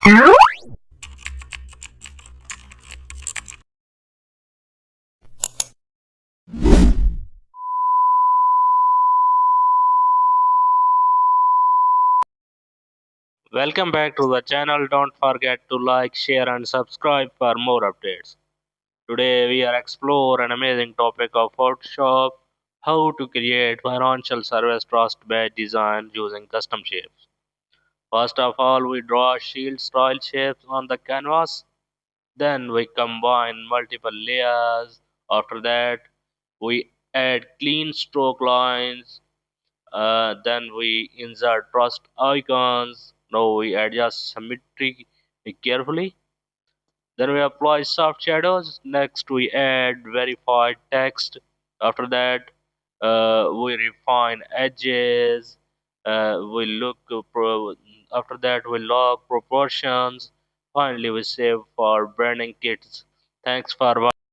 Welcome back to the channel. Don't forget to like, share, and subscribe for more updates. Today we are explore an amazing topic of Photoshop: how to create financial service trust-based design using custom shapes. First of all, we draw shield-style shapes on the canvas. Then we combine multiple layers. After that, we add clean stroke lines. Then we insert trust icons. Now we adjust symmetry carefully. Then we apply soft shadows. Next we add verified text. After that, we refine edges. We look after that we log proportions. Finally, we save for branding kits. Thanks for watching.